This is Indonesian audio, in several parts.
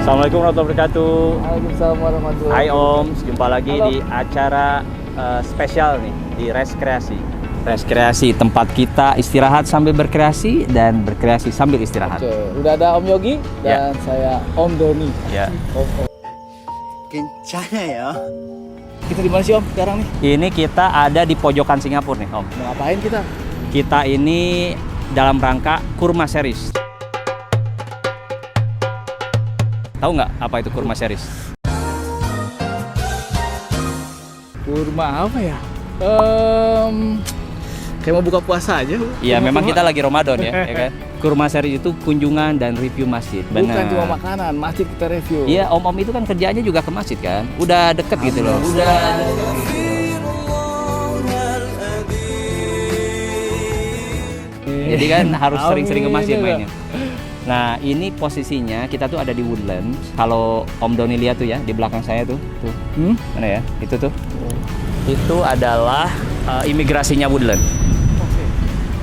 Assalamualaikum warahmatullahi wabarakatuh. Waalaikumsalam warahmatullahi Hai Om, wabarakatuh. jumpa lagi Halo. di acara spesial nih di Reskreasi. Reskreasi, tempat kita istirahat sambil berkreasi dan berkreasi sambil istirahat. Oke, udah ada Om Yogi Ya. dan saya Om Doni. Ya. Om. Kencana ya. Kita di mana sih Om sekarang nih? Ini kita ada di pojokan Singapura nih Om. Mau ngapain kita? Kita ini dalam rangka Kurma Series. Tahu nggak apa itu Kurma Series? Kurma apa ya? Kayak mau buka puasa aja. Iya, Kurma- memang kurma. kita lagi Ramadan ya, ya kan? Kurma Series itu kunjungan dan review masjid. Bukan Benar. cuma makanan, masjid kita review. Iya, om-om itu kan kerjaannya juga ke masjid kan. Udah deket gitu loh. Udah. Jadi kan harus sering-sering ke masjid Amin. mainnya. Nah, ini posisinya kita tuh ada di Woodlands. Kalau Om Doni lihat tuh ya di belakang saya tuh, mana ya? Itu tuh. Itu adalah imigrasinya Woodlands.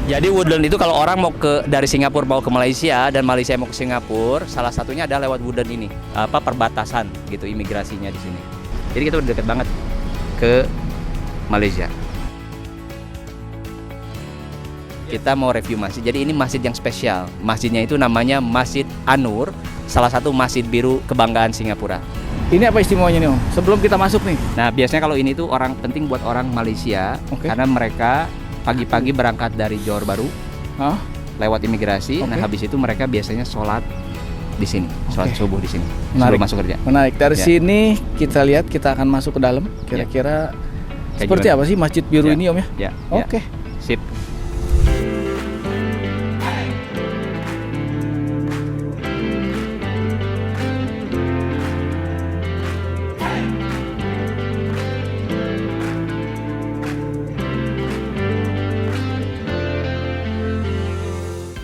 Jadi Woodlands itu kalau orang mau dari Singapura mau ke Malaysia dan Malaysia mau ke Singapura, salah satunya ada lewat Woodlands ini, perbatasan gitu imigrasinya di sini. Jadi kita udah deket banget ke Malaysia. Kita mau review masjid. Jadi ini masjid yang spesial. Masjidnya itu namanya Masjid An-Nur, salah satu masjid biru kebanggaan Singapura. Ini apa istimewanya nih Om? Sebelum kita masuk nih. Nah, biasanya kalau ini tuh orang penting buat orang Malaysia, Oke. karena mereka pagi-pagi berangkat dari Johor Bahru Hah? lewat imigrasi. Oke. Nah, habis itu mereka biasanya sholat di sini, sholat Oke. subuh di sini, Menarik. sebelum masuk kerja. Menarik. Dari Ya. sini kita lihat, kita akan masuk ke dalam. Kira-kira Kayak seperti gimana? apa sih masjid biru Ya. ini Om ya? Ya, ya. Oke. Sip.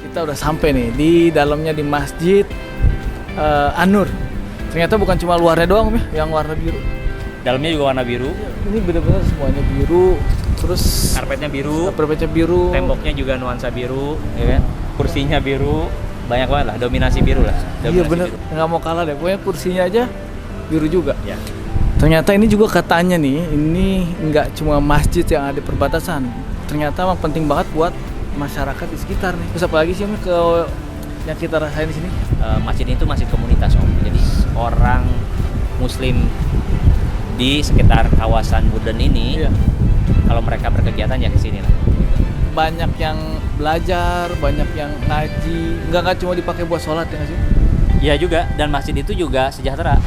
Kita udah sampai nih di dalamnya di Masjid An-Nur. Ternyata bukan cuma luarnya doang Om ya, yang warna biru. Dalamnya juga warna biru, Ini benar-benar semuanya biru. Terus karpetnya biru, carpetnya biru. temboknya juga nuansa biru, ya kan? Kursinya biru, banyak banget lah, dominasi biru lah. Iya Dominasi bener, biru. nggak mau kalah deh. Pokoknya kursinya aja biru juga. Ya. Ternyata ini juga katanya nih, ini nggak cuma masjid yang ada di perbatasan. Ternyata emang penting banget buat masyarakat di sekitar nih. Terus apa lagi sih Om ke yang kita rasain di sini? Masjid itu masjid komunitas Om. Jadi orang Muslim di sekitar kawasan Woodlands ini, Iya. kalau mereka berkegiatan ya ke sini lah. Banyak yang belajar, banyak yang ngaji. Nggak cuma dipakai buat sholat ya nggak sih? Iya juga, dan masjid itu juga sejahtera.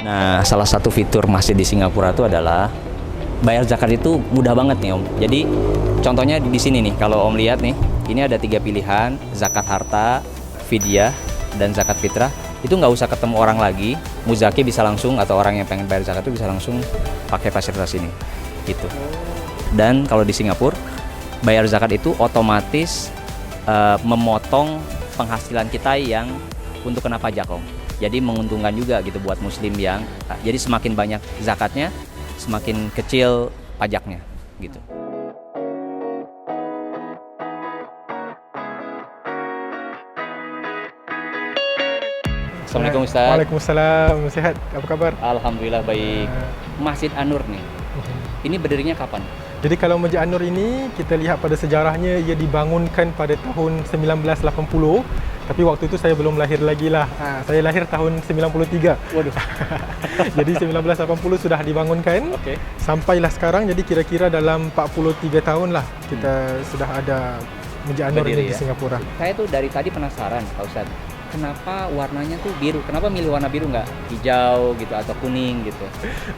Nah, salah satu fitur masjid di Singapura itu adalah bayar zakat itu mudah banget nih Om. Jadi contohnya di sini nih, kalau Om lihat nih, ini ada 3 pilihan, zakat harta, fidyah, dan zakat fitrah. Itu nggak usah ketemu orang lagi, muzaki bisa langsung, atau orang yang pengen bayar zakat itu bisa langsung pakai fasilitas ini, gitu. Dan kalau di Singapura, bayar zakat itu otomatis memotong penghasilan kita yang untuk kena pajak Om. Jadi menguntungkan juga gitu buat Muslim yang, jadi semakin banyak zakatnya, semakin kecil pajaknya, gitu. Assalamualaikum Ustaz. Waalaikumsalam, sehat. Apa kabar? Alhamdulillah baik. Masjid An-Nur nih, ini berdirinya kapan? Jadi kalau Masjid An-Nur ini kita lihat pada sejarahnya, ia dibangunkan pada tahun 1980. Tapi waktu itu saya belum lahir lagi lah. Saya lahir tahun 93. Waduh. Jadi 1980 sudah dibangunkan. Oke. Sampailah sekarang, jadi kira-kira dalam 43 tahun lah kita sudah ada Masjid An-Nur Berdiri ini di ya? Singapura. Saya tuh dari tadi penasaran Pak Ustadz, kenapa warnanya tuh biru? Kenapa milih warna biru nggak hijau gitu atau kuning gitu?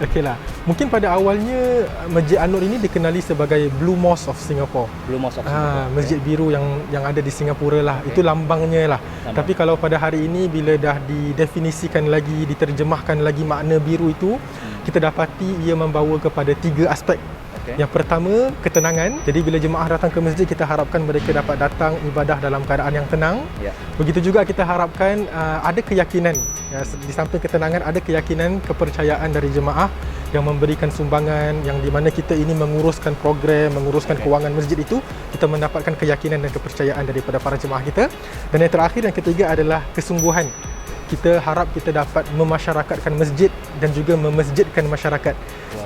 Okeylah. Mungkin pada awalnya Masjid An-Nur ini dikenali sebagai Blue Mosque of Singapore. Blue Mosque of Singapore. Masjid biru yang ada di Singapura lah. Oke. Itu lambangnya lah. Lambang. Tapi kalau pada hari ini bila dah didefinisikan lagi, diterjemahkan lagi makna biru itu, kita dapati ia membawa kepada 3 aspek. Oke. Yang pertama, ketenangan. Jadi bila jemaah datang ke masjid, kita harapkan mereka dapat datang ibadah dalam keadaan yang tenang. Ya. Begitu juga kita harapkan ada keyakinan. Ya, di samping ketenangan, ada keyakinan, kepercayaan dari jemaah yang memberikan sumbangan, yang di mana kita ini menguruskan program, menguruskan kewangan masjid itu, kita mendapatkan keyakinan dan kepercayaan daripada para jemaah kita. Dan yang terakhir, yang ketiga adalah kesungguhan. Kita harap kita dapat memasyarakatkan masjid dan juga memasjidkan masyarakat.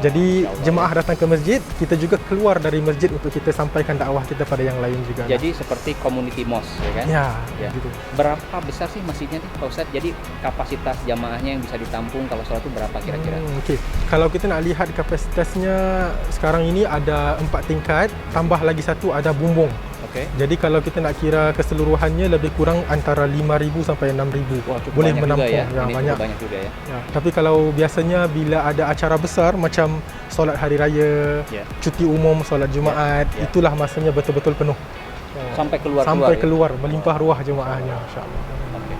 Jadi jemaah datang ke masjid, kita juga keluar dari masjid untuk kita sampaikan dakwah kita pada yang lain juga. Jadi seperti community mosque, ya kan? Ya, gitu. Berapa besar sih masjidnya nih, Pak Ustadz? Jadi kapasitas jamaahnya yang bisa ditampung kalau sholat itu berapa kira-kira? Okey. Kalau kita nak lihat kapasitasnya sekarang ini ada 4 tingkat, tambah lagi satu ada bumbung. Oke. Jadi kalau kita nak kira keseluruhannya lebih kurang antara 5,000 sampai 6,000 Wah, cukup boleh banyak menampung. juga ya. Ya, Ini banyak. cukup banyak juga ya. Ya, tapi kalau biasanya bila ada acara besar macam solat hari raya, Ya. cuti umum, solat Jumaat, Ya. itulah masanya betul-betul penuh. Sampai keluar Sampai ya? keluar, melimpah ruah jemaahnya, insya-Allah. Oke.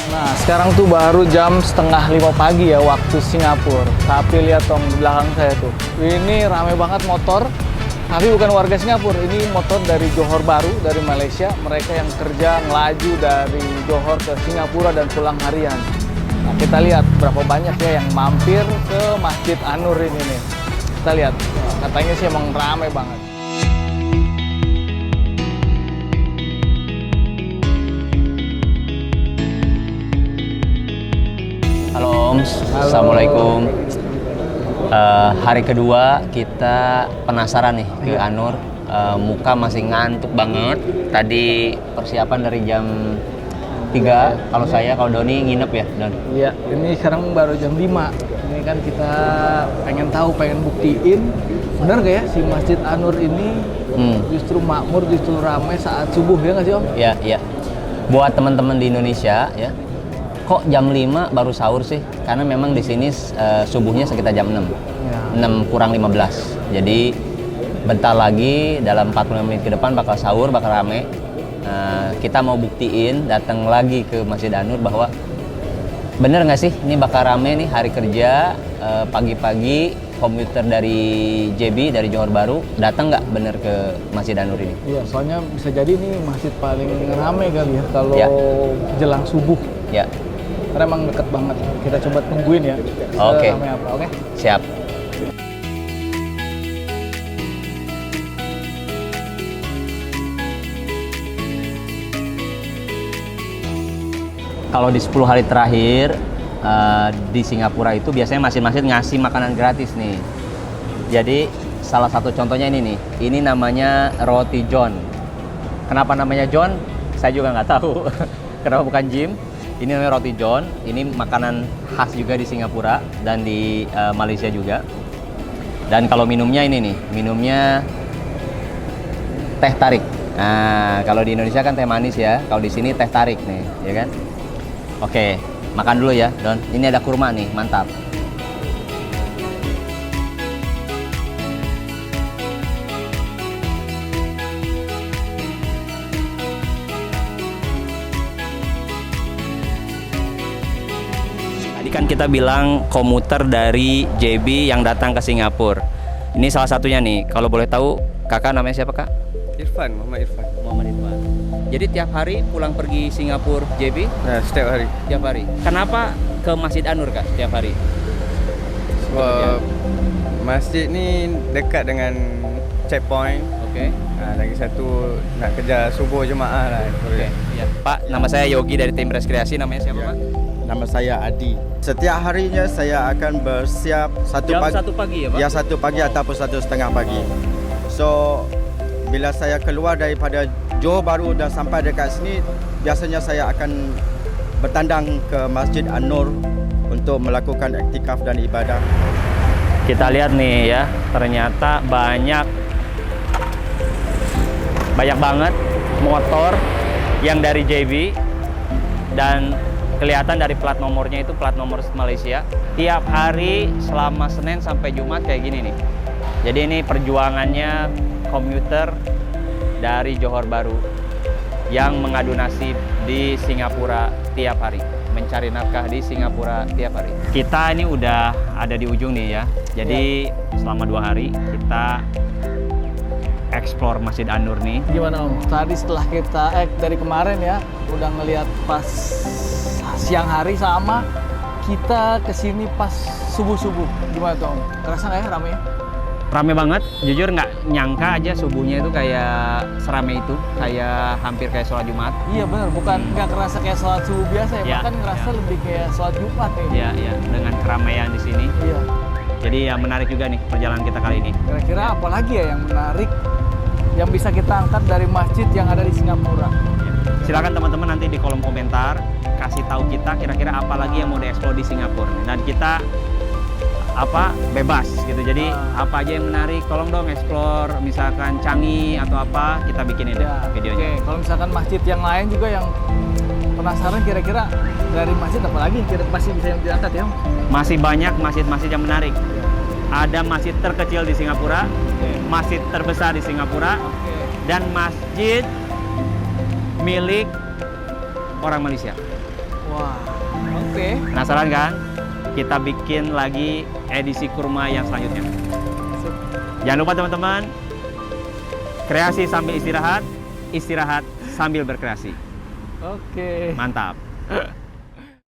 Nah, sekarang tuh baru jam 4:30 pagi ya waktu Singapura. Tapi lihat dong di belakang saya tuh. Ini rame banget motor. Tapi bukan warga Singapura, ini motor dari Johor Bahru, dari Malaysia. Mereka yang kerja ngelaju dari Johor ke Singapura dan pulang harian. Nah, kita lihat berapa banyak ya yang mampir ke Masjid An-Nur ini nih. Kita lihat, katanya sih emang rame banget. Halo Om, Assalamualaikum. Hari kedua kita penasaran nih ke An-Nur. Muka masih ngantuk banget. Tadi persiapan dari jam 3. Kalau Doni nginep ya, Don? Iya, ini sekarang baru jam 5. Ini kan kita pengen tahu, pengen buktiin benar gak ya si Masjid An-Nur ini justru makmur, justru ramai saat subuh, ya nggak sih Om? Iya, iya. Buat teman-teman di Indonesia ya, kok jam 5 baru sahur sih? Karena memang di sini subuhnya sekitar jam 6. Ya. 6 kurang 15. Jadi bentar lagi dalam 45 menit ke depan bakal sahur, bakal rame. Kita mau buktiin datang lagi ke Masjid An-Nur bahwa bener nggak sih ini bakal rame nih hari kerja, pagi-pagi komuter dari JB, dari Johor Bahru datang nggak bener ke Masjid An-Nur ini? Iya, soalnya bisa jadi ini masjid paling ramai kali ya kalau Ya. jelang subuh. Ya, Karena emang deket banget. Kita coba tungguin ya. Oke. Ramai apa? Oke. siap. Kalau di 10 hari terakhir di Singapura itu biasanya masjid-masjid ngasih makanan gratis nih. Jadi salah satu contohnya ini nih. Ini namanya roti John. Kenapa namanya John? Saya juga nggak tahu. Kenapa bukan Jim? Ini namanya roti John. Ini makanan khas juga di Singapura dan di Malaysia juga. Dan kalau minumnya ini nih, minumnya teh tarik. Nah, kalau di Indonesia kan teh manis ya. Kalau di sini teh tarik nih, ya kan? Oke, makan dulu ya, Don. Ini ada kurma nih, mantap. Tadi kan kita bilang komuter dari JB yang datang ke Singapura. Ini salah satunya nih. Kalau boleh tahu, kakak namanya siapa, Kak? Irfan, Muhammad Irfan. Muhammad Irfan. Jadi tiap hari pulang pergi Singapura JB? Nah, setiap hari. Tiap hari. Kenapa ke Masjid An-Nur, Kak, setiap hari? Sebab masjid ni dekat dengan checkpoint. Oke. Lagi satu nak kerja subuh jemaah lah. Oke. Ya. Pak, nama saya Yogi dari tim Rekreasi. Namanya siapa, Pak? Nama saya Adi. Setiap harinya saya akan bersiap Jam 1 pagi ya, Pak? Ya, 1 pagi ataupun 1:30 pagi. So, bila saya keluar daripada Johor Bahru dan sampai dekat sini, biasanya saya akan bertandang ke Masjid An-Nur untuk melakukan iktikaf dan ibadah. Kita lihat nih ya, ternyata banyak banget motor yang dari JB dan kelihatan dari plat nomornya itu plat nomor Malaysia. Tiap hari selama Senin sampai Jumat kayak gini nih. Jadi ini perjuangannya komuter dari Johor Bahru yang mengadu nasib di Singapura tiap hari, mencari nafkah di Singapura tiap hari. Kita ini udah ada di ujung nih ya. Jadi selama 2 hari kita explore Masjid An-Nur nih. Gimana Om? Tadi setelah kita dari kemarin ya, udah ngelihat pas siang hari sama kita kesini pas subuh-subuh. Gimana tuh Om? Kerasa nggak ya ramenya? Rame banget, jujur nggak nyangka aja subuhnya itu kayak serame itu, kayak hampir kayak sholat Jumat. Iya benar, bukan nggak kerasa kayak sholat subuh biasa ya, Ya, bahkan ngerasa ya. lebih kayak sholat Jumat ya. Iya, iya, dengan keramaian di sini. Iya. Jadi ya menarik juga nih perjalanan kita kali ini. Kira-kira apa lagi ya yang menarik yang bisa kita angkat dari masjid yang ada di Singapura? Silakan teman-teman nanti di kolom komentar kasih tahu kita kira-kira apa lagi yang mau dieksplor di Singapura. Dan kita bebas gitu. Jadi apa aja yang menarik, tolong dong eksplor misalkan Changi atau apa, kita bikinin deh Ya, videonya. Oke, kalau misalkan masjid yang lain juga yang penasaran kira-kira dari masjid apa lagi yang pasti bisa yang diangkat ya Om? Masih banyak masjid-masjid yang menarik. Ada masjid terkecil di Singapura, masjid terbesar di Singapura, Oke. dan masjid milik orang Malaysia. Wah, oke. Penasaran kan? Kita bikin lagi edisi kurma yang selanjutnya. Sip. Jangan lupa teman-teman, kreasi sambil istirahat, istirahat sambil berkreasi. Oke. Mantap.